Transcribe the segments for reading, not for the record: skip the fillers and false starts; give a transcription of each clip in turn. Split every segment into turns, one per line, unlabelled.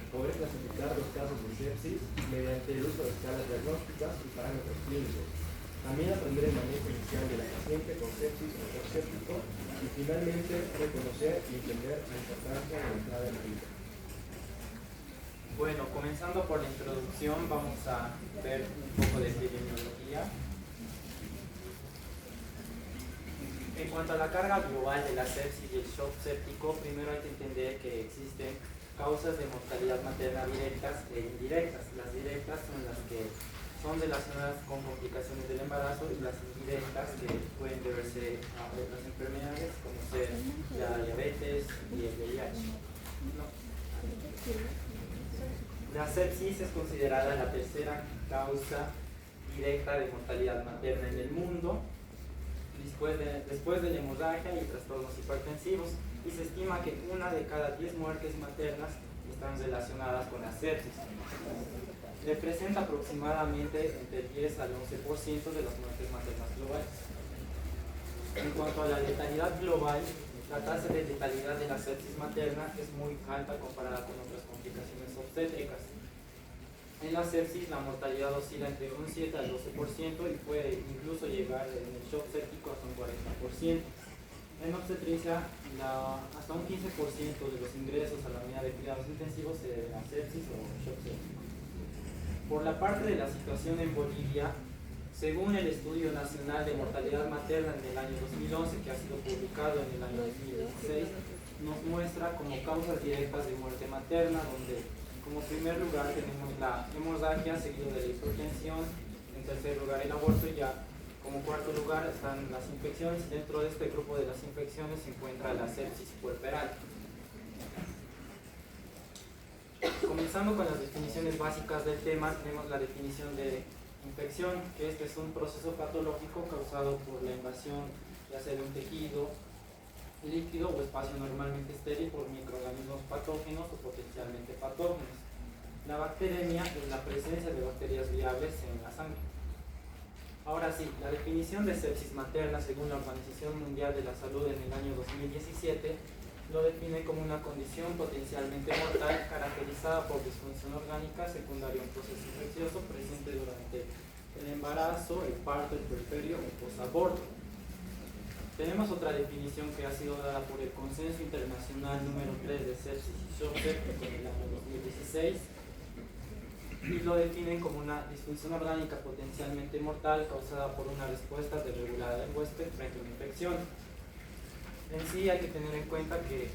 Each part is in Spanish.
poder clasificar los casos de sepsis mediante el uso de escalas diagnósticas y parámetros clínicos. También aprender el manejo inicial de la paciente con sepsis o shock séptico y finalmente reconocer y entender la importancia de la entrada en la vida.
Bueno, comenzando por la introducción, vamos a ver un poco de epidemiología. En cuanto a la carga global de la sepsis y el shock séptico, primero hay que entender que existen causas de mortalidad materna directas e indirectas. Las directas son las que son relacionadas con complicaciones del embarazo y las indirectas que pueden deberse a otras enfermedades como ser la diabetes y el VIH. No. La sepsis es considerada la tercera causa directa de mortalidad materna en el mundo, después de la hemorragia y trastornos hipertensivos, y se estima que 1 de cada 10 muertes maternas están relacionadas con la sepsis. Representa aproximadamente entre el 10 al 11% de las muertes maternas globales. En cuanto a la letalidad global, la tasa de letalidad de la sepsis materna es muy alta comparada con otras complicaciones obstétricas. En la sepsis la mortalidad oscila entre un 7 al 12% y puede incluso llegar en el shock séptico hasta un 40%. En obstetricia, hasta un 15% de los ingresos a la unidad de cuidados intensivos se deben a sepsis o shock séptico. Por la parte de la situación en Bolivia, según el Estudio Nacional de Mortalidad Materna en el año 2011, que ha sido publicado en el año 2016, nos muestra como causas directas de muerte materna, donde como primer lugar tenemos la hemorragia, seguido de la hipertensión, en tercer lugar el aborto y ya como cuarto lugar están las infecciones. Dentro de este grupo de las infecciones se encuentra la sepsis puerperal. Comenzando con las definiciones básicas del tema, tenemos la definición de infección, que este es un proceso patológico causado por la invasión ya sea de un tejido líquido o espacio normalmente estéril por microorganismos patógenos o potencialmente patógenos. La bacteremia es la presencia de bacterias viables en la sangre. Ahora sí, la definición de sepsis materna según la Organización Mundial de la Salud en el año 2017 lo define como una condición potencialmente mortal caracterizada por disfunción orgánica secundaria a un proceso infeccioso presente durante el embarazo, el parto, el puerperio o posaborto. Tenemos otra definición que ha sido dada por el Consenso Internacional número 3 de sepsis y shock séptico en el año 2016 y lo definen como una disfunción orgánica potencialmente mortal causada por una respuesta desregulada del huésped frente a una infección. En sí hay que tener en cuenta que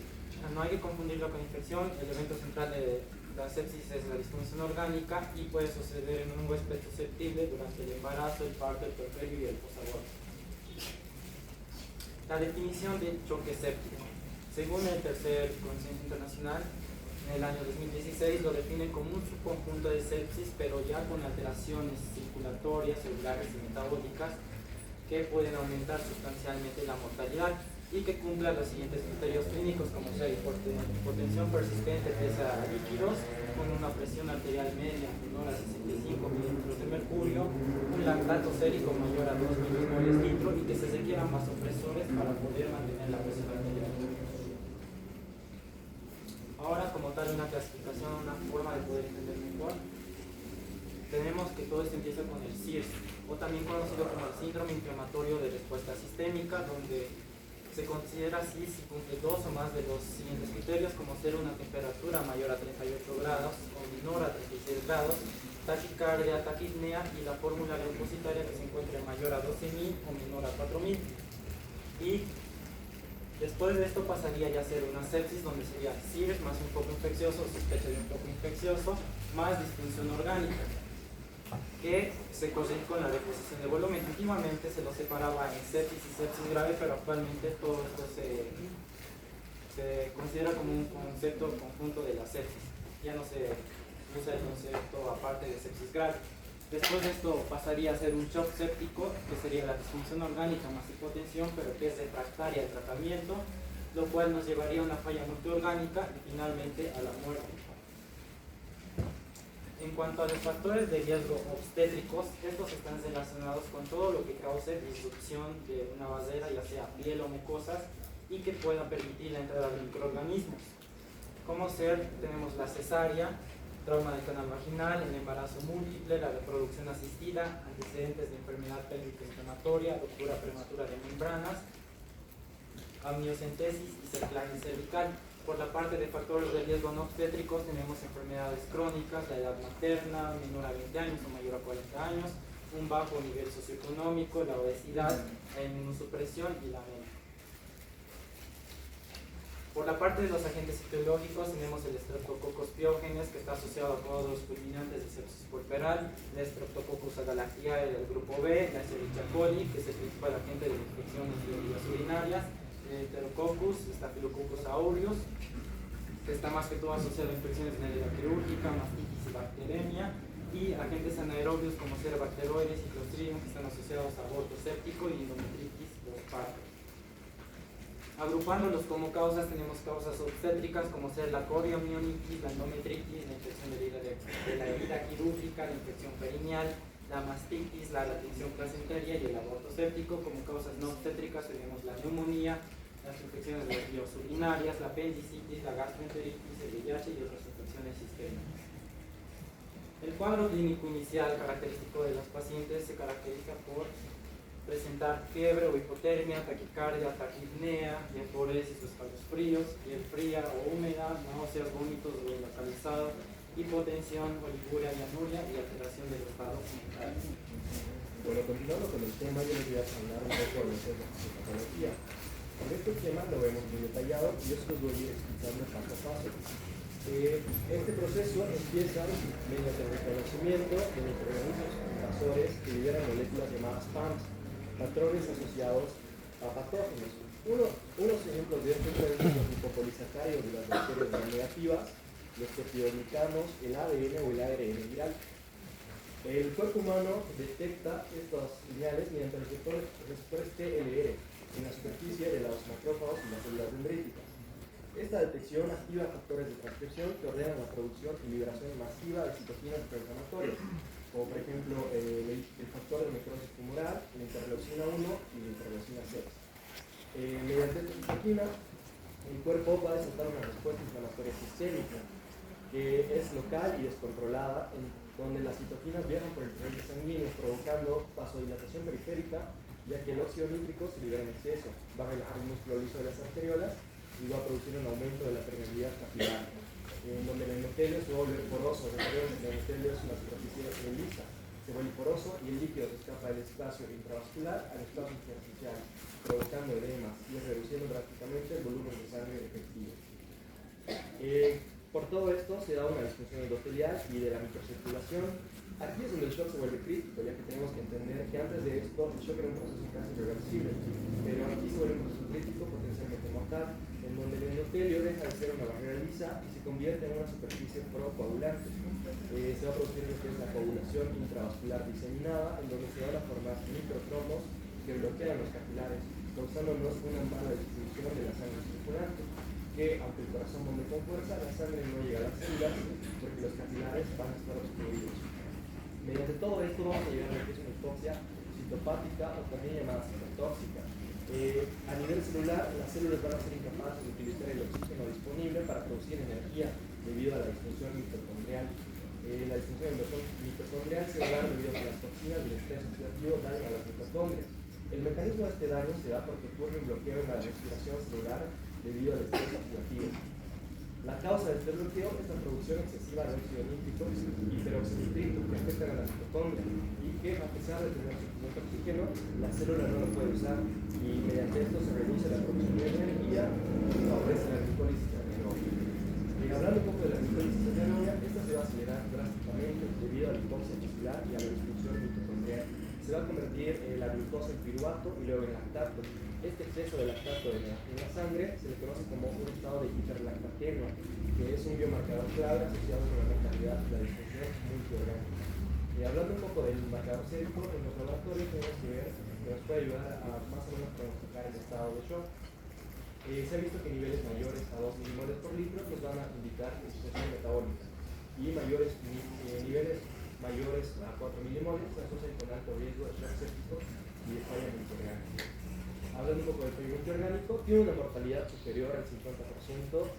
no hay que confundirlo con infección. El evento central de la sepsis es la disfunción orgánica y puede suceder en un huésped susceptible durante el embarazo, el parto, el puerperio y el posaborto. La definición de choque séptico. Según el tercer Consenso Internacional, en el año 2016 lo define como un subconjunto de sepsis, pero ya con alteraciones circulatorias, celulares y metabólicas que pueden aumentar sustancialmente la mortalidad y que cumpla los siguientes criterios clínicos, como sea hipotensión persistente pese a líquidos, con una presión arterial media menor a 65 milímetros de mercurio, un lactato sérico mayor a 2 milimoles litro y que se requieran vasopresores para poder mantener la presión arterial. Ahora, como tal, una clasificación, una forma de poder entender mejor, tenemos que todo esto empieza con el SIRS, o también conocido como el síndrome inflamatorio de respuesta sistémica, donde se considera así si cumple dos o más de los siguientes criterios, como ser una temperatura mayor a 38 grados o menor a 36 grados, taquicardia, taquipnea y la fórmula leucocitaria que se encuentre mayor a 12.000 o menor a 4.000. Y después de esto pasaría ya a ser una sepsis, donde sería SIRS más un foco infeccioso, sospecha de un foco infeccioso, más disfunción orgánica, que se corrige con la reposición de volumen. Antiguamente se lo separaba en sepsis y sepsis grave, pero actualmente todo esto se considera como un concepto conjunto de la sepsis. Ya no se usa el concepto aparte de sepsis grave. Después de esto pasaría a ser un shock séptico, que sería la disfunción orgánica más hipotensión, pero que es refractaria al tratamiento, lo cual nos llevaría a una falla multiorgánica y finalmente a la muerte. En cuanto a los factores de riesgo obstétricos, estos están relacionados con todo lo que cause disrupción de una barrera, ya sea piel o mucosas, y que pueda permitir la entrada de microorganismos. Como ser, tenemos la cesárea, trauma del canal vaginal, el embarazo múltiple, la reproducción asistida, antecedentes de enfermedad pélvica inflamatoria, ruptura prematura de membranas, amniocentesis y cerclaje cervical. Por la parte de factores de riesgo no obstétricos tenemos enfermedades crónicas, la edad materna, menor a 20 años o mayor a 40 años, un bajo nivel socioeconómico, la obesidad, la inmunosupresión y la anemia. Por la parte de los agentes etiológicos tenemos el Streptococcus pyogenes, que está asociado a todos los fulminantes de sepsis puerperal, el Streptococcus agalactiae del grupo B, la Escherichia coli, que es el principal agente de infecciones de vías urinarias, el Enterococcus, Staphylococcus aureus, que está más que todo asociado a infecciones de la herida quirúrgica, mastitis y bacteremia, y agentes anaerobios como Cerabacteroides y Clostridium, que están asociados a aborto séptico y endometritis postparto. Agrupándolos como causas, tenemos causas obstétricas como ser la coriomionitis, la endometritis, la infección de la herida quirúrgica, la infección perineal, la mastitis, la retención placentaria y el aborto séptico. Como causas no obstétricas tenemos la neumonía, las infecciones de las vías urinarias, la apendicitis, la gastroenteritis, el VIH y otras infecciones sistémicas. El cuadro clínico inicial característico de los pacientes se caracteriza por presentar fiebre o hipotermia, taquicardia, taquipnea, diaforesis o escalofríos, piel fría o húmeda, náuseas, vómitos o localizado, hipotensión, oliguria y anuria y alteración del estado mental.
Bueno, continuando con el tema, yo les voy a hablar un poco de lo que es la fisiopatología. En este tema lo vemos muy detallado y yo se los voy a ir explicando paso a paso. Este proceso empieza mediante el reconocimiento de microorganismos invasores que liberan moléculas llamadas PAMs, patrones asociados a patógenos. Unos ejemplos de esto pueden ser los lipopolisacáridos de las bacterias gram-negativas, los peptidoglicanos, el ADN o el ARN viral. El cuerpo humano detecta estas señales mediante los receptores TLR en la superficie de los macrófagos y las células dendríticas. Esta detección activa factores de transcripción que ordenan la producción y liberación masiva de citoquinas proinflamatorias, como por ejemplo el factor de necrosis tumoral, la interleucina 1 y la interleucina 6. Mediante esta citoquina, el cuerpo va a desatar una respuesta inflamatoria sistémica que es local y descontrolada, donde las citoquinas viajan por el torrente sanguíneo, provocando vasodilatación periférica, ya que el óxido nítrico se libera en exceso, va a relajar el músculo liso de las arteriolas y va a producir un aumento de la permeabilidad capilar, donde el endotelio se vuelve poroso. Recordemos que el endotelio es una superficie lisa, se vuelve poroso y el líquido se escapa del espacio intravascular al espacio intersticial, provocando edemas y reduciendo drásticamente el volumen de sangre efectivo. Por todo esto se da una disfunción endotelial y de la microcirculación. Aquí es donde el shock se vuelve crítico, ya que tenemos que entender que antes de esto el shock era un proceso casi irreversible, pero aquí se vuelve un proceso crítico potencialmente mortal, en donde el endotelio deja de ser una barrera lisa y se convierte en una superficie procoagulante. Se va a producir lo que es la coagulación intravascular diseminada, en donde se van a formar microtrombos que bloquean los capilares, causándonos una mala distribución de la sangre circulante, que aunque el corazón bombe con fuerza, la sangre no llega a las células porque los capilares van a estar obstruidos. Mediante todo esto vamos a llegar a lo que es una hipoxia citopática o también llamada citotóxica. A nivel celular, las células van a ser incapaces de utilizar el oxígeno disponible para producir energía debido a la disfunción mitocondrial. La disfunción mitocondrial se va a dar debido a que las toxinas y el estrés oxidativo dañan a las mitocondrias. El mecanismo de este daño se da porque ocurre un bloqueo en la respiración celular debido al estrés oxidativo. La causa de este bloqueo es la producción excesiva de óxido nítrico y peroxinitrito que afectan a la mitocondria y que, a pesar de tener suficiente oxígeno, la célula no lo puede usar y mediante esto se reduce la producción de energía y favorece la glicólisis anaerobia. Hablando un poco de la glicólisis anaerobia, esta se va a acelerar drásticamente debido a la hipoxia capilar y a la disfunción mitocondrial. Se va a convertir la glucosa en piruvato y luego en lactato. Este exceso de lactato en la sangre se le conoce como un estado de hiperlactatemia, que es un biomarcador clave asociado con la mortalidad y la disfunción multiorgánica. Hablando un poco del marcador sérico, en los laboratorios tenemos que ver que nos puede ayudar a más o menos pronosticar el estado de shock. Se ha visto que niveles mayores a 2 milimoles por litro nos van a indicar disfunción metabólica y niveles mayores a 4 milimoles se asocian con alto riesgo de shock séptico y de falla multiorgánica. hablando un poco del perio multiorgánico, tiene una mortalidad superior al 50%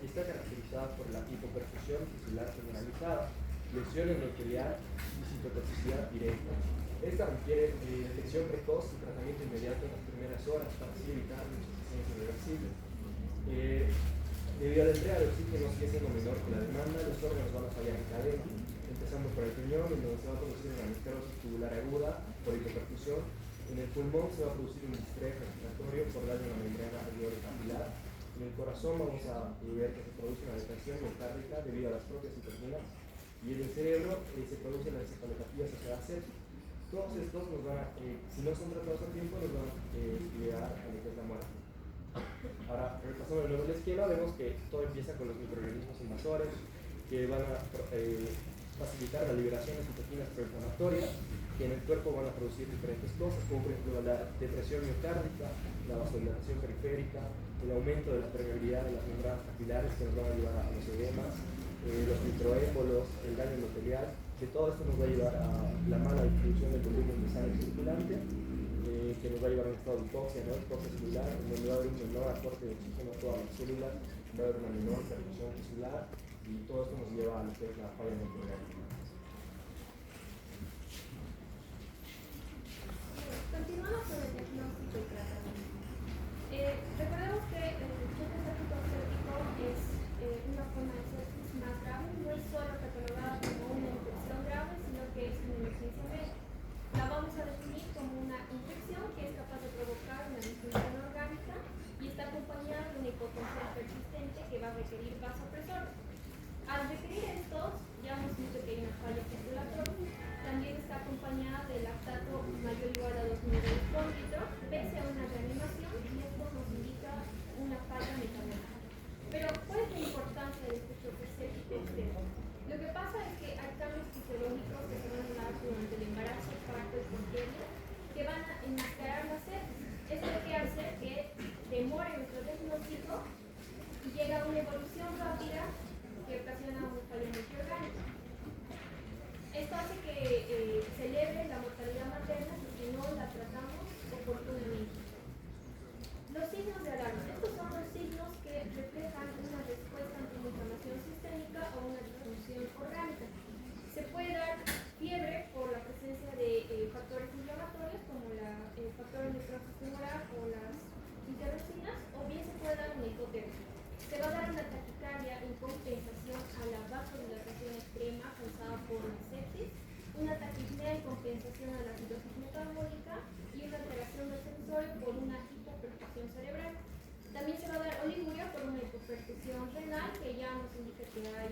y está caracterizada por la hipoperfusión tisular generalizada, lesión endotelial y citotoxicidad directa. Esta requiere detección precoz y tratamiento inmediato en las primeras horas para así evitar insuficiencia irreversible. Debido a la entrega de oxígeno sigue siendo menor que la demanda, los órganos van a fallar en cadena, empezando por el riñón, en donde se va a producir una necrosis tubular aguda por hipoperfusión. En el pulmón se va a producir un distrés respiratorio por daño a la membrana alveolar capilar. En el corazón vamos a ver que se produce una detención miocárdica debido a las propias citoquinas. Y en el cerebro se producen las encefalopatías asociadas. Todos estos nos van a, si no son tratados a tiempo, nos van a llegar a lo que es la muerte. Ahora, repasando de nuevo el esquema, vemos que todo empieza con los microorganismos invasores que van a facilitar la liberación de citoquinas proinflamatorias que en el cuerpo van a producir diferentes cosas, como por ejemplo la depresión miocárdica, la vasodilatación periférica, el aumento de la permeabilidad de las membranas capilares que nos van a llevar a los edemas, los microémbolos, el daño endotelial, que todo esto nos va a llevar a la mala distribución del volumen de sangre circulante, que nos va a llevar a un estado de hipoxia, ¿no? Hipoxia celular, en donde va a haber un menor aporte de oxígeno a todas las células, va a haber una menor perfusión tisular y todo esto nos lleva a lo que es la falla multiorgánica.
Continuamos con el diagnóstico y tratamiento. Recordemos que el choque séptico séptico es una forma de sepsis más grave, no es solo catalogada como una infección grave, sino que es una emergencia médica. La vamos a definir como una infección que es capaz de provocar una disfunción orgánica y está acompañada de una hipotensión persistente que va a requerir vasopresores. Al requerir estos, ya hemos visto que hay una falla circulatoria. También está acompañada de lactato mayor o igual a 2 mililitros por litro, pese a una reanimación, y esto nos indica una falla metabólica. Pero, ¿cuál es la importancia de este choque séptico externo? Lo que pasa es que hay cambios fisiológicos que se van a dar durante el embarazo, parto y posterior, que van a enmascarar la sepsis. Esto es que hace que demore nuestro diagnóstico y llega a una evolución rápida que ocasiona una falla multiorgánica. Esto hace que se eleve la mortalidad materna si no la tratamos oportunamente. Los signos de alarma. Estos son los signos que reflejan una respuesta ante una inflamación sistémica o una disfunción orgánica. Se puede dar fiebre por la presencia de factores inflamatorios como el factor de necrosis tumoral o las interleucinas, o bien se puede dar una hipotermia. Se va a dar una taquicardia en compensación a la vasodilatación extrema causada por la sepsis, una taquipnea en compensación a la acidosis metabólica y una alteración del sensorio por una hipoperfusión cerebral. También se va a dar oliguria por una hipoperfusión renal que ya nos indica que hay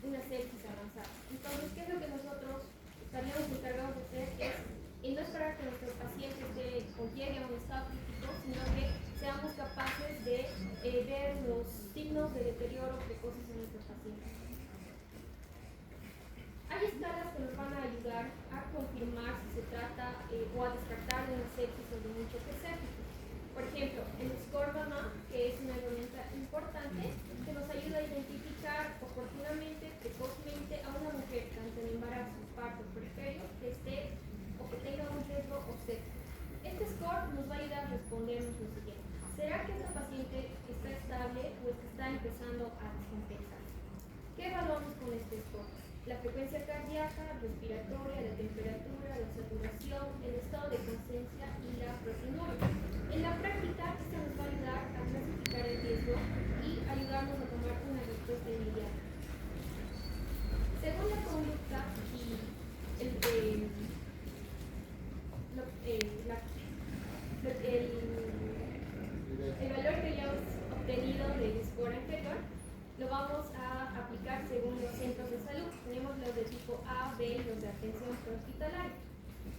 una sepsis avanzada. Entonces, ¿qué es lo que nosotros estaríamos encargados de hacer? Es no esperar que nuestro paciente llegue a un estado crítico, sino que seamos capaces de ver los signos de deterioro precoces en nuestros pacientes. Hay escalas que nos van a ayudar a confirmar si se trata o a descartar de una sepsis o de un choque séptico. Por ejemplo, el score MAMA, que es una herramienta importante que nos ayuda a identificar oportunamente, precozmente a una mujer, tanto en embarazo, parto, puerperio, que esté o que tenga un riesgo obstétrico. Este score nos va a ayudar a respondernos lo siguiente: ¿será que esta paciente está estable o es que está empezando a descompensar? ¿Qué evaluamos con este score? La frecuencia cardíaca, respiratoria, la temperatura, la saturación, el estado de conciencia y la proteinuria. En la práctica, esto nos va a ayudar a clasificar el riesgo y ayudarnos a tomar una respuesta inmediata. Según la conducta y el valor que ya hemos obtenido del score anterior, lo vamos a aplicar según los centros de salud. Tenemos los de tipo A, B y los de atención prehospitalaria.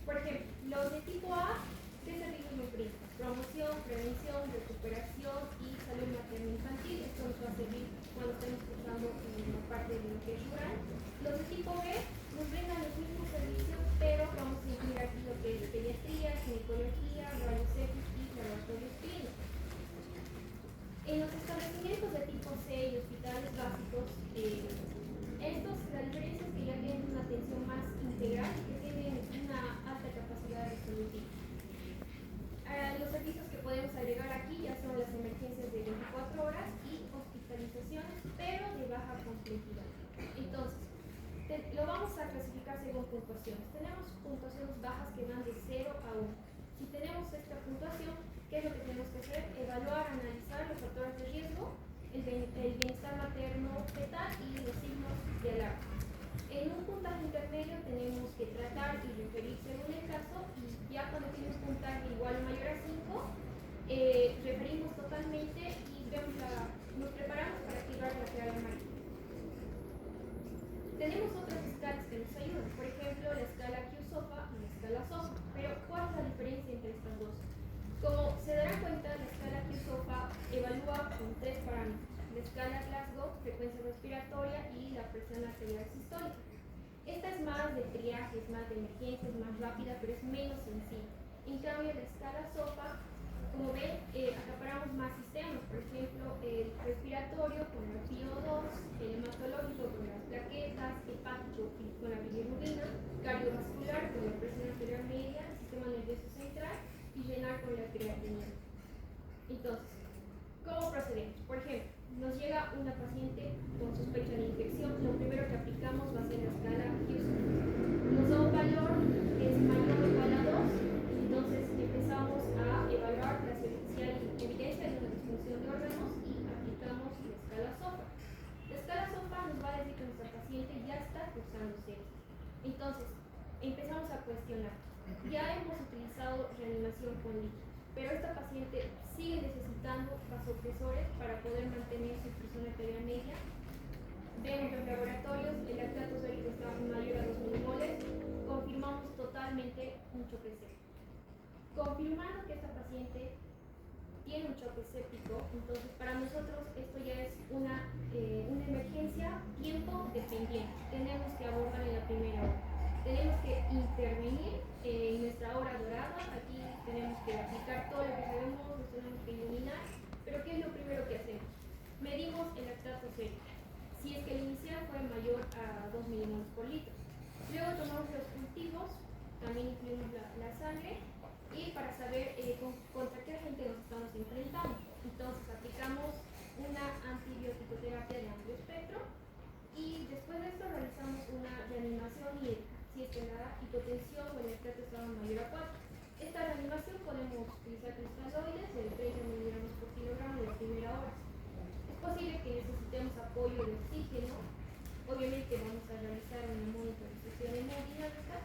Por ejemplo, los de tipo A, ¿qué servicios nos brindan? Promoción, prevención, recuperación y salud materno-infantil. Esto nos va a servir cuando estemos cursando en la parte de lo que es rural. Los de tipo B nos brindan los mismos servicios, pero vamos a incluir aquí lo que es pediatría, ginecología, rayos X y laboratorios clínicos. En los establecimientos de tipo C y hospitales básicos, la diferencia es que ya tienen una atención más integral y que tienen una alta capacidad puntuaciones. Tenemos puntuaciones bajas que van de 0 a 1. Si tenemos esta puntuación, ¿qué es lo que tenemos que hacer? Evaluar, analizar los factores de riesgo, el bienestar materno fetal y los signos de alarma. En un puntaje intermedio tenemos que tratar y referir según el caso, y ya cuando tiene un puntaje igual o mayor a 5, referimos totalmente y nos preparamos para activar la triada amarilla. Tenemos otras escalas que nos ayudan, por ejemplo la escala Q-SOFA y la escala SOFA, pero ¿cuál es la diferencia entre estas dos? Como se darán cuenta, la escala Q-SOFA evalúa con 3 parámetros: la escala Glasgow, frecuencia respiratoria y la presión arterial sistólica. Esta es más de triaje, es más de emergencia, es más rápida, pero es menos sencilla. En cambio, la escala SOFA, como ven, acaparamos más sistemas, por ejemplo, el respiratorio con el PO2, el hematológico con las plaquetas, hepático con la bilirrubina, cardiovascular con la presión arterial media, sistema nervioso central y renal con la creatinina. Entonces, ¿cómo procedemos? Por ejemplo, nos llega una paciente con sospecha de infección, lo primero que aplicamos va a ser la escala Houston. Nos da un valor que es mayor o igual a 2, entonces empezamos a evaluar la evidencia de una disfunción de órganos y aplicamos la escala SOFA. La escala SOFA nos va a decir que nuestra paciente ya está cursando sepsis. Entonces, empezamos a cuestionar. Ya hemos utilizado reanimación con líquido, pero esta paciente sigue necesitando vasopresores para poder mantener su presión arterial media. Vemos los laboratorios, el lactato sérico está mayor a 2 milimoles, confirmamos totalmente un choque séptico. Confirmando que esta paciente tiene un choque séptico, entonces para nosotros esto ya es una emergencia tiempo dependiente. Tenemos que abordar en la primera hora. Tenemos que intervenir en nuestra hora dorada. Aquí tenemos que aplicar todo lo que sabemos, nos tenemos que iluminar. Pero ¿qué es lo primero que hacemos? Medimos el lactato sérico. Si es que el inicial fue mayor a 2 milimoles por litro. Luego tomamos los cultivos, también incluimos la sangre, y para saber contra qué agente nos estamos enfrentando. Entonces aplicamos una antibiótico-terapia de amplio espectro y después de esto realizamos una reanimación hídrica, si es que la hipotensión o el estrato estaba mayor a 4. Esta reanimación podemos utilizar cristaloides de 30 miligramos por kilogramo en la primera hora. Es posible que necesitemos apoyo de oxígeno. Obviamente vamos a realizar una monitorización hemodinámica.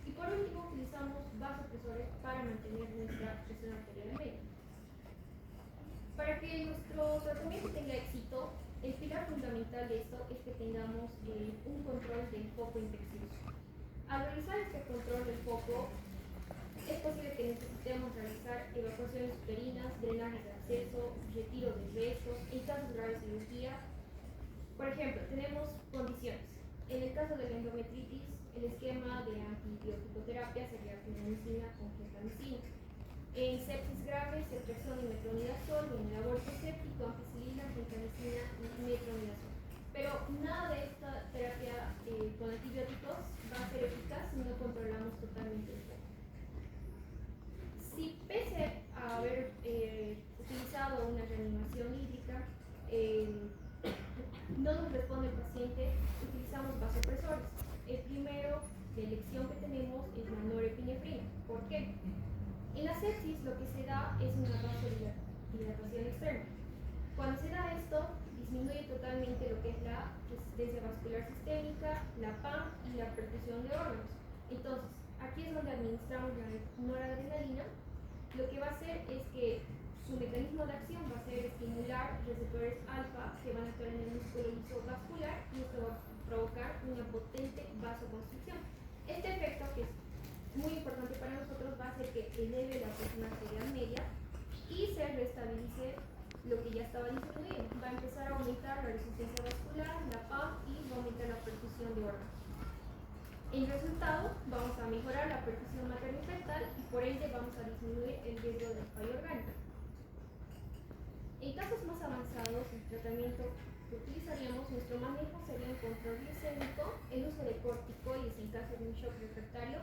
Y por último, utilizamos vasopresores para mantener nuestra presión arterial media. Para que nuestro tratamiento tenga éxito, el pilar fundamental de esto es que tengamos un control del foco infeccioso. Al realizar este control del foco, es posible que necesitemos realizar evacuaciones uterinas, drenajes de acceso, retiro de restos, en casos graves cirugía. Por ejemplo, tenemos condiciones. En el caso de la endometritis, el esquema de antibiótico-terapia sería clindamicina con gentamicina. En sepsis grave, ceftriaxona y metronidazol, y en el aborto séptico, ampicilina, gentamicina y metronidazol. Pero nada de esta terapia con antibióticos va a ser eficaz si no controlamos totalmente el foco. Si pese a haber utilizado una reanimación hídrica, no nos responde el paciente, utilizamos vasopresores. El primero de elección que tenemos es la norepinefrina. ¿Por qué? En la sepsis lo que se da es una vasodilatación externa. Cuando se da esto, disminuye totalmente lo que es la resistencia vascular sistémica, la PAM y la perfusión de órganos. Entonces, aquí es donde administramos la noradrenalina. Lo que va a hacer es que su mecanismo de acción va a ser estimular receptores alfa que van a actuar en el músculo liso vascular, y esto va a provocar una potente vasoconstricción. Este efecto, que es muy importante para nosotros, va a hacer que eleve la presión arterial media y se restabilice lo que ya estaba disminuido. Va a empezar a aumentar la resistencia vascular, la PAM, y va a aumentar la perfusión de órganos. En resultado, vamos a mejorar la perfusión materno-fetal y por ende vamos a disminuir el riesgo de fallo orgánico. En casos más avanzados, el tratamiento que utilizaríamos, nuestro manejo sería un control glicémico, el uso de corticoides en caso de un shock refractario.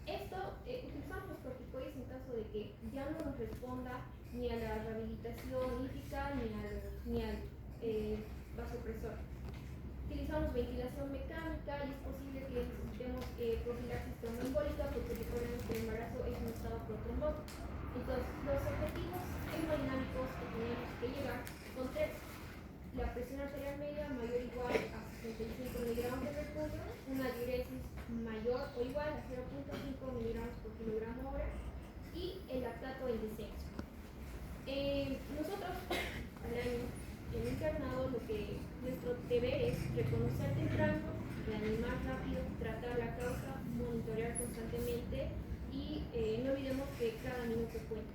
Utilizamos los corticoides en caso de que ya no nos responda ni a la rehabilitación hídrica ni al vasopresor. Utilizamos ventilación mecánica y es posible que necesitemos profilaxis tromboembólica, porque recordemos que el embarazo es un estado protromboso. Entonces, los objetivos hemodinámicos que tenemos que llegar son tres: la presión arterial media mayor o igual a 65 miligramos de mercurio, una diuresis mayor o igual a 0.5 miligramos por kilogramo hora y el lactato en descenso. Nosotros al año en internado nuestro deber es reconocer temprano, reanimar rápido, tratar la causa, monitorear constantemente y no olvidemos que cada minuto cuenta.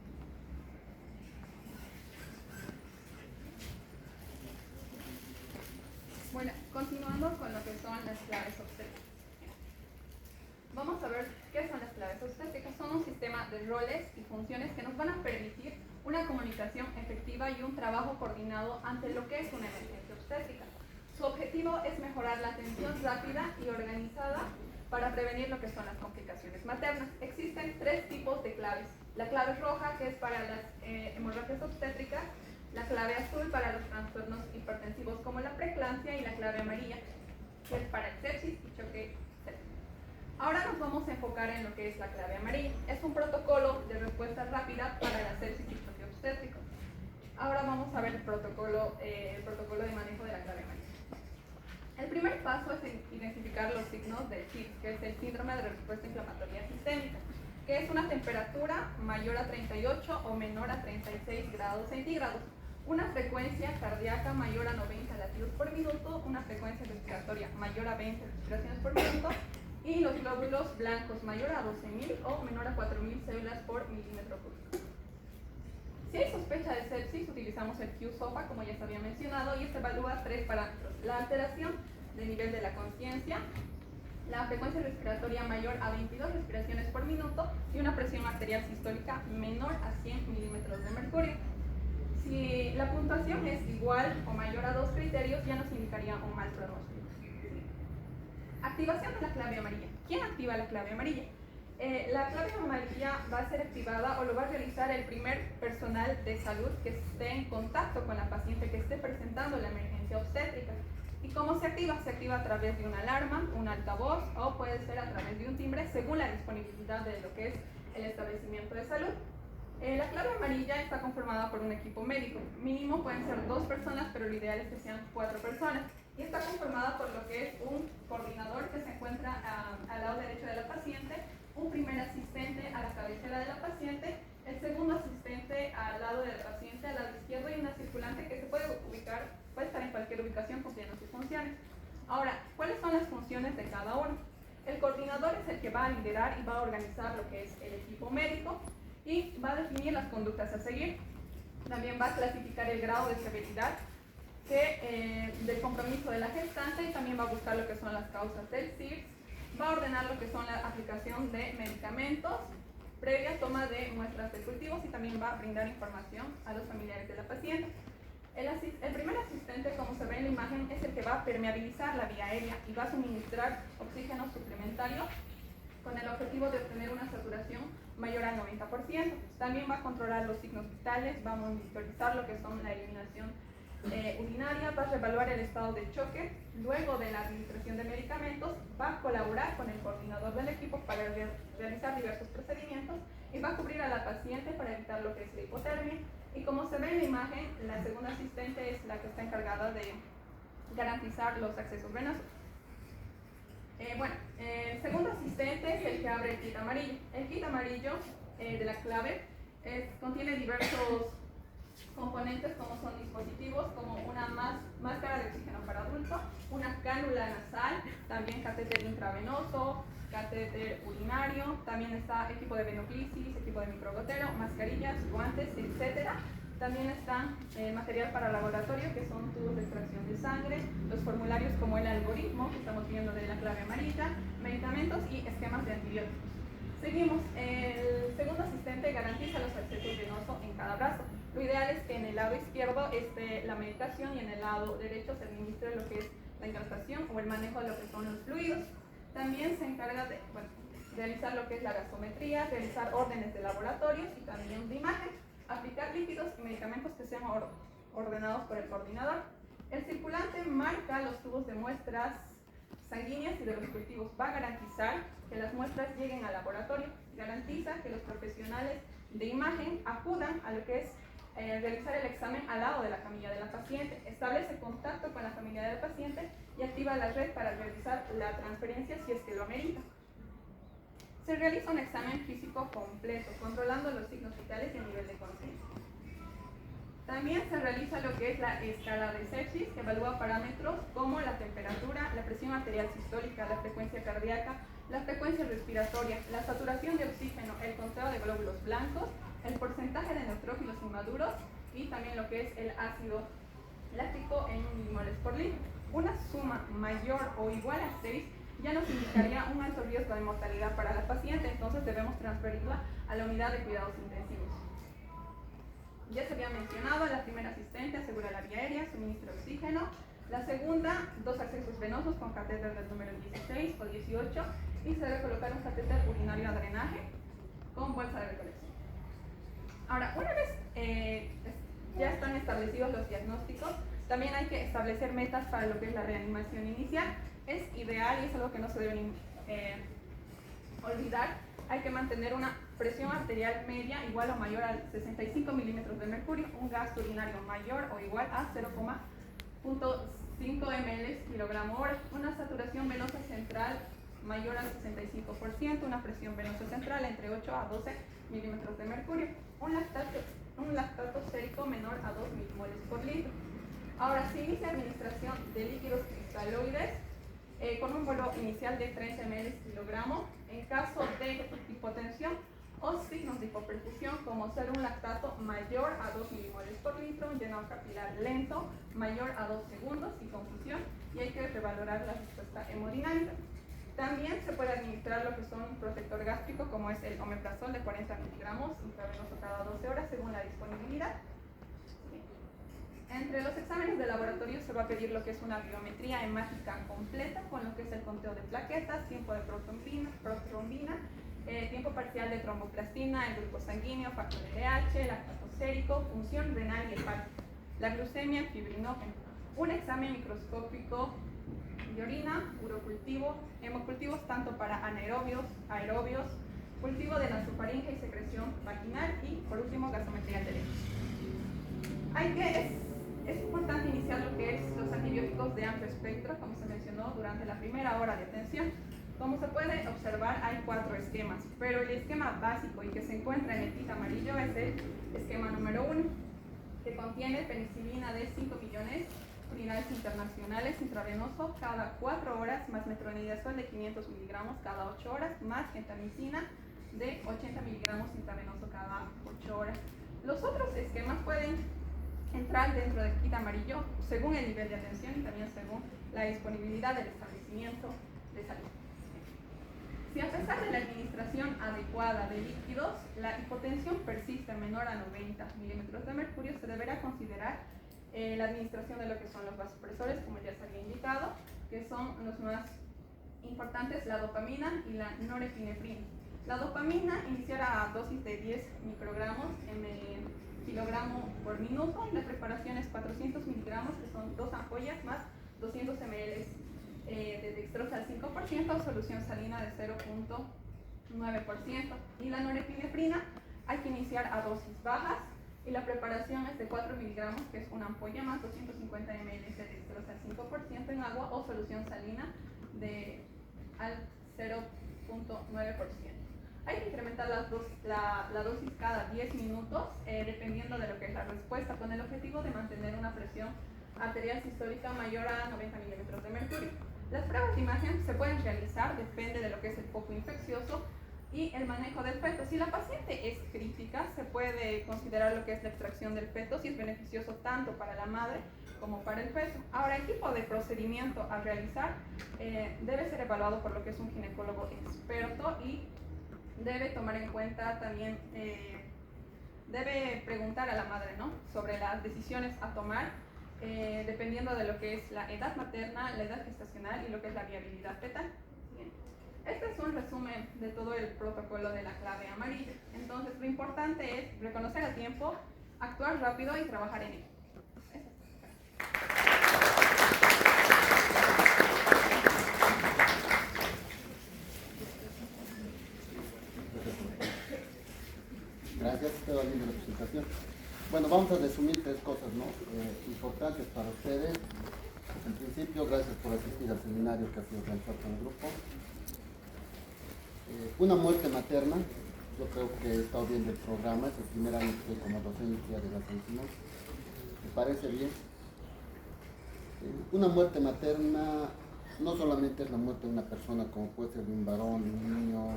Bueno, continuando con lo que son las claves obstétricas. Vamos a ver qué son las claves obstétricas. Son un sistema de roles y funciones que nos van a permitir una comunicación efectiva y un trabajo coordinado ante lo que es una emergencia obstétrica. Su objetivo es mejorar la atención rápida y organizada para prevenir lo que son las complicaciones maternas. Existen tres tipos de claves. La clave roja, que es para las hemorragias obstétricas, la clave azul para los trastornos hipertensivos como la preeclampsia y la clave amarilla, que es para el sepsis y choque séptico. Ahora nos vamos a enfocar en lo que es la clave amarilla. Es un protocolo de respuesta rápida para la sepsis y choque obstétrico. Ahora vamos a ver el protocolo de manejo de la clave amarilla. El primer paso es identificar los signos del SIDS, que es el síndrome de respuesta inflamatoria sistémica, que es una temperatura mayor a 38 o menor a 36 grados centígrados, una frecuencia cardíaca mayor a 90 latidos por minuto, una frecuencia respiratoria mayor a 20 respiraciones por minuto y los glóbulos blancos mayor a 12.000 o menor a 4.000 células por milímetro cúbico. Si hay sospecha de sepsis, utilizamos el Q-SOFA, como ya se había mencionado, y este evalúa tres parámetros: la alteración del nivel de la conciencia, la frecuencia respiratoria mayor a 22 respiraciones por minuto y una presión arterial sistólica menor a 100 milímetros de mercurio. Si la puntuación es igual o mayor a dos criterios, ya nos indicaría un mal pronóstico. Activación de la clave amarilla. ¿Quién activa la clave amarilla? La clave amarilla va a ser activada o lo va a realizar el primer personal de salud que esté en contacto con la paciente que esté presentando la emergencia obstétrica. ¿Y cómo se activa? Se activa a través de una alarma, un altavoz o puede ser a través de un timbre según la disponibilidad de lo que es el establecimiento de salud. La clave amarilla está conformada por un equipo médico. Mínimo pueden ser 2 personas, pero lo ideal es que sean 4 personas. Y está conformada por lo que es un coordinador que se encuentra al lado derecho de la paciente, un primer asistente a la cabecera de la paciente, el segundo asistente al lado del paciente, al lado izquierdo, y una circulante que se puede ubicar, puede estar en cualquier ubicación cumpliendo sus funciones. Ahora, ¿cuáles son las funciones de cada uno? El coordinador es el que va a liderar y va a organizar lo que es el equipo médico y va a definir las conductas a seguir. También va a clasificar el grado de severidad del compromiso de la gestante y también va a buscar lo que son las causas del SIDS. Va a ordenar lo que son la aplicación de medicamentos, previa toma de muestras de cultivos y también va a brindar información a los familiares de la paciente. El primer asistente, como se ve en la imagen, es el que va a permeabilizar la vía aérea y va a suministrar oxígeno suplementario con el objetivo de obtener una saturación mayor al 90%. También va a controlar los signos vitales, va a monitorizar lo que son la eliminación urinaria, va a reevaluar el estado de choque. Luego de la administración de medicamentos, va a colaborar con el coordinador del equipo para realizar diversos procedimientos y va a cubrir a la paciente para evitar lo que es la hipotermia. Y como se ve en la imagen, la segunda asistente es la que está encargada de garantizar los accesos venosos. El segundo asistente es el que abre el kit amarillo. El kit amarillo de la clave contiene diversos componentes como son dispositivos como una máscara de oxígeno para adulto, una cánula nasal, también catéter intravenoso, catéter urinario, también está equipo de venoclisis, equipo de microgotero, mascarillas, guantes, etc. También está material para laboratorio, que son tubos de extracción de sangre, los formularios como el algoritmo que estamos viendo de la clave amarilla, medicamentos y esquemas de antibióticos. Seguimos. El segundo asistente garantiza los accesos venosos en cada brazo. Lo ideal es que en el lado izquierdo esté la medicación y en el lado derecho se administre lo que es la hidratación o el manejo de lo que son los fluidos. También se encarga de realizar lo que es la gasometría, realizar órdenes de laboratorios y también de imagen, aplicar líquidos y medicamentos que sean ordenados por el coordinador. El circulante marca los tubos de muestras sanguíneas y análisis de los cultivos va a garantizar que las muestras lleguen al laboratorio, garantiza que los profesionales de imagen acudan a lo que es realizar el examen al lado de la camilla de la paciente, establece contacto con la familia del paciente y activa la red para realizar la transferencia si es que lo amerita. Se realiza un examen físico completo, controlando los signos vitales y el nivel de conciencia. También se realiza lo que es la escala de sepsis, que evalúa parámetros como la temperatura, la presión arterial sistólica, la frecuencia cardíaca, la frecuencia respiratoria, la saturación de oxígeno, el conteo de glóbulos blancos, el porcentaje de neutrófilos inmaduros y también lo que es el ácido láctico en milimoles por litro. Una suma mayor o igual a 6 ya nos indicaría un alto riesgo de mortalidad para la paciente, entonces debemos transferirla a la unidad de cuidados intensivos. Ya se había mencionado, la primera asistente asegura la vía aérea, suministra oxígeno. La segunda, 2 accesos venosos con catéter del número 16 o 18 y se debe colocar un catéter urinario a drenaje con bolsa de recolección. Ahora, una vez ya están establecidos los diagnósticos, también hay que establecer metas para lo que es la reanimación inicial. Es ideal y es algo que no se debe olvidar. Hay que mantener una presión arterial media igual o mayor a 65 milímetros de mercurio, un gasto urinario mayor o igual a 0,5 ml kilogramo hora, una saturación venosa central mayor al 65%, una presión venosa central entre 8 a 12 milímetros de mercurio, un lactato sérico menor a 2 milimoles por litro. Ahora, se inicia administración de líquidos cristaloides con un bolo inicial de 30 ml kilogramo. En caso de hipotensión o signos de hipoperfusión, como ser un lactato mayor a 2 milimoles por litro, un llenado capilar lento mayor a 2 segundos y confusión, y hay que revalorar la respuesta hemodinámica. También se puede administrar lo que son un protector gástrico, como es el omeprazol de 40 miligramos intravenoso cada 12 horas según la disponibilidad. Entre los exámenes de laboratorio se va a pedir lo que es una biometría hemática completa, con lo que es el conteo de plaquetas, tiempo de protrombina, tiempo parcial de tromboplastina, el grupo sanguíneo, factor LH, lactato sérico, función renal y hepática, la glucemia, fibrinógeno, un examen microscópico de orina, urocultivo, hemocultivos tanto para anaerobios, aerobios, cultivo de nasofaringe y secreción vaginal y, por último, gasometría de leche. Es importante iniciar lo que es los antibióticos de amplio espectro, como se mencionó durante la primera hora de atención. Como se puede observar, hay 4 esquemas, pero el esquema básico y que se encuentra en el kit amarillo es el esquema número 1, que contiene penicilina de 5 millones, urinales internacionales intravenoso cada 4 horas, más metronidazol de 500 miligramos cada 8 horas, más gentamicina de 80 miligramos intravenoso cada 8 horas. Los otros esquemas pueden entrar dentro del kit amarillo según el nivel de atención y también según la disponibilidad del establecimiento de salud. Si a pesar de la administración adecuada de líquidos, la hipotensión persiste menor a 90 milímetros de mercurio, se deberá considerar la administración de lo que son los vasopresores, como ya se había indicado, que son los más importantes, la dopamina y la norepinefrina. La dopamina iniciará a dosis de 10 microgramos en kilogramo por minuto. La preparación es 400 miligramos, que son 2 ampollas más 200 ml de dextrosa al 5%, solución salina de 0.9%. Y la norepinefrina hay que iniciar a dosis bajas y la preparación es de 4 miligramos, que es una ampolla más 250 ml de dextrosa al 5% en agua o solución salina al 0.9%. Hay que incrementar la dosis cada 10 minutos, dependiendo de lo que es la respuesta, con el objetivo de mantener una presión arterial sistólica mayor a 90 milímetros de mercurio. Las pruebas de imagen se pueden realizar, depende de lo que es el foco infeccioso y el manejo del feto. Si la paciente es crítica, se puede considerar lo que es la extracción del feto, si es beneficioso tanto para la madre como para el feto. Ahora, el tipo de procedimiento a realizar debe ser evaluado por lo que es un ginecólogo experto y debe tomar en cuenta también, debe preguntar a la madre, ¿no?, sobre las decisiones a tomar, dependiendo de lo que es la edad materna, la edad gestacional y lo que es la viabilidad fetal. Bien. Este es un resumen de todo el protocolo de la clave amarilla. Entonces, lo importante es reconocer a tiempo, actuar rápido y trabajar en ello. Eso.
quedó linda la presentación. Bueno, vamos a resumir tres cosas, ¿no? Importantes para ustedes. En principio, gracias por asistir al seminario que ha sido realizado con el grupo. Una muerte materna. Yo creo que he estado viendo el programa, es el primer año que estoy como docencia de la medicina. ¿Me parece bien? Una muerte materna no solamente es la muerte de una persona, como puede ser de un varón, de un niño.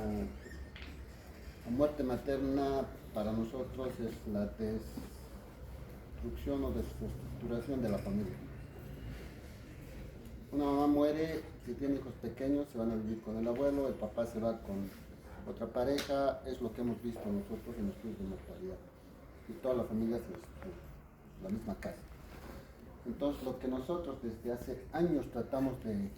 La muerte materna para nosotros es la destrucción o desestructuración de la familia. Una mamá muere, si tiene hijos pequeños, se van a vivir con el abuelo, el papá se va con otra pareja, es lo que hemos visto nosotros en los estudios de mortalidad. Y toda la familia se destruye, la misma casa. Entonces, lo que nosotros desde hace años tratamos de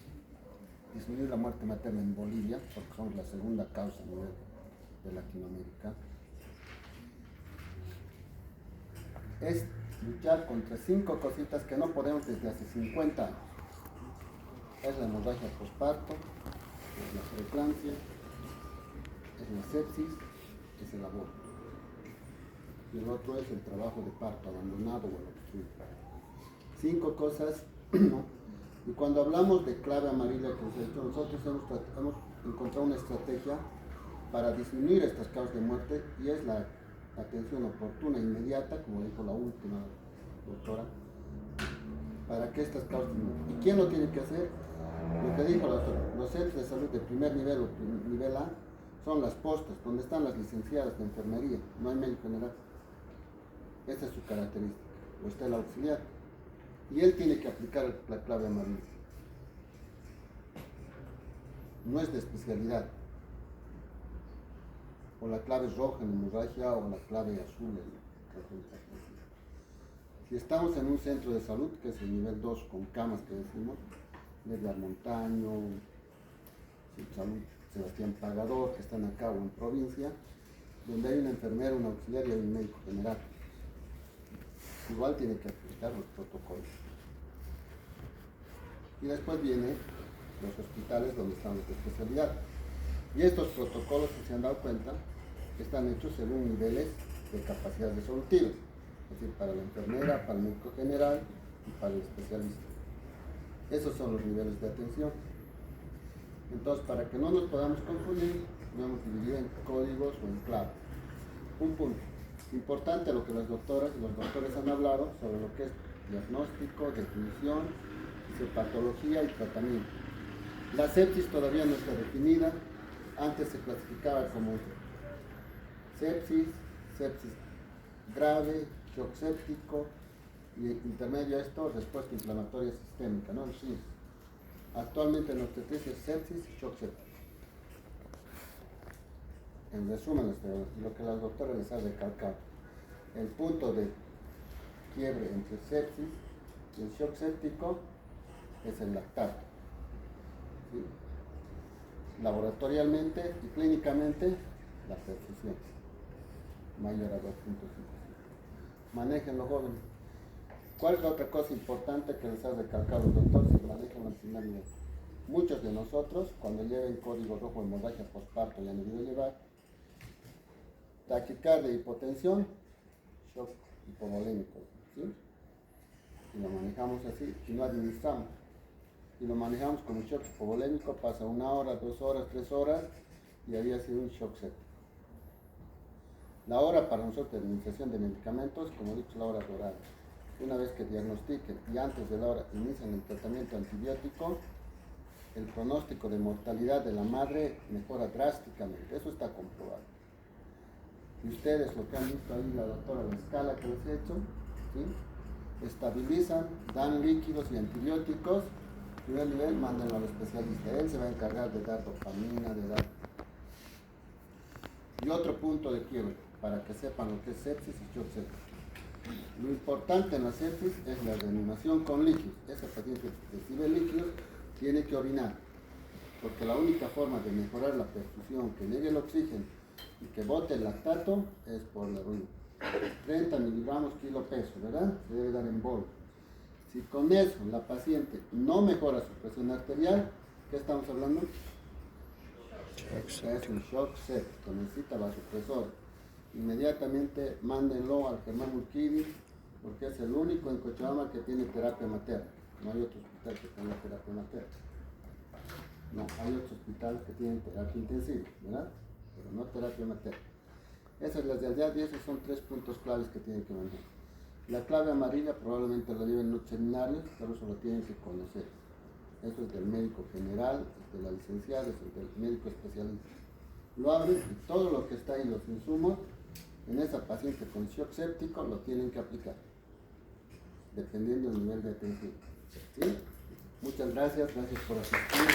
disminuir la muerte materna en Bolivia, porque somos la segunda causa a nivel de Latinoamérica, es luchar contra 5 cositas que no podemos desde hace 50 años. Es la hemorragia postparto, es la preeclampsia, es la sepsis, es el aborto. Y el otro es el trabajo de parto abandonado o obstruido. 5 cosas, ¿no? Y cuando hablamos de clave amarilla que os he dicho, nosotros hemos encontrado una estrategia para disminuir estas causas de muerte, y es la atención oportuna e inmediata, como dijo la última doctora, para que estas causas de muerte. ¿Y quién lo tiene que hacer? Lo que dijo la doctora, los centros de salud de primer nivel o nivel A son las postas, donde están las licenciadas de enfermería, no hay médico general. Esta es su característica, o está el auxiliar. Y él tiene que aplicar la clave amarilla. No es de especialidad. O la clave roja en hemorragia o la clave azul en si estamos en un centro de salud, que es el nivel 2 con camas que decimos, Edgar Montaño, Salud Sebastián Pagador, que están acá o en provincia, donde hay una enfermera, un auxiliar y hay un médico general. Igual tiene que aplicar los protocolos. Y después vienen los hospitales donde están los de especialidad. Y estos protocolos, si se han dado cuenta, están hechos según niveles de capacidad resolutiva. Es decir, para la enfermera, para el médico general y para el especialista. Esos son los niveles de atención. Entonces, para que no nos podamos confundir, lo hemos dividido en códigos o en claves. Un punto importante, lo que las doctoras y los doctores han hablado sobre lo que es diagnóstico, definición, patología y tratamiento. La sepsis todavía no está definida. Antes se clasificaba como sepsis, sepsis grave, shock séptico, y intermedio a esto, respuesta inflamatoria sistémica, ¿no? Sí. Actualmente en obstetricia es sepsis y shock séptico. En resumen, lo que las doctoras les ha recalcado, el punto de quiebre entre sepsis y el shock séptico es el lactato. ¿Sí? Laboratorialmente y clínicamente, la perfusión mayor a 2.5. Manéjenlo, jóvenes. ¿Cuál es la otra cosa importante que les ha recalcado el doctor? Si manejan al primer nivel. Muchos de nosotros, cuando lleven código rojo hemorragia postparto, ya han debido llevar taquicardia, hipotensión, shock hipovolémico, ¿sí? Y lo manejamos así y no administramos. Y lo manejamos como shock hipovolémico, pasa 1 hora, 2 horas, 3 horas y había sido un shock séptico. La hora para nosotros de administración de medicamentos, como he dicho, la hora dorada. Una vez que diagnostiquen y antes de la hora inician el tratamiento antibiótico, el pronóstico de mortalidad de la madre mejora drásticamente. Eso está comprobado. Y ustedes, lo que han visto ahí, la doctora, la escala que les he hecho, ¿sí? Estabilizan, dan líquidos y antibióticos. Primer nivel, mándenlo al especialista. Él se va a encargar de dar dopamina, de dar... Y otro punto de quiebre, para que sepan lo que es sepsis y shock séptico. Lo importante en la sepsis es la reanimación con líquidos. Ese paciente que recibe líquidos tiene que orinar, porque la única forma de mejorar la perfusión, que llegue el oxígeno y que bote el lactato, es por la orina. 30 miligramos kilo peso, ¿verdad? Se debe dar en bol. Si con eso la paciente no mejora su presión arterial, ¿qué estamos hablando? Es un shock séptico, necesita vasopresor. inmediatamente mándenlo al Germán Urquidi, porque es el único en Cochabamba que tiene terapia materna. No hay otro hospital que tenga terapia materna. No, hay otros hospitales que tienen terapia intensiva, ¿verdad? Pero no terapia materna. Esas las de allá, y esos son 3 puntos claves que tienen que manejar. La clave amarilla probablemente lo lleven en los seminarios, pero eso lo tienen que conocer. Eso es del médico general, es de la licenciada, es del médico especialista. Lo abren y todo lo que está ahí, los insumos, en esa paciente con shock séptico lo tienen que aplicar, dependiendo del nivel de atención. ¿Sí? Muchas gracias por asistir.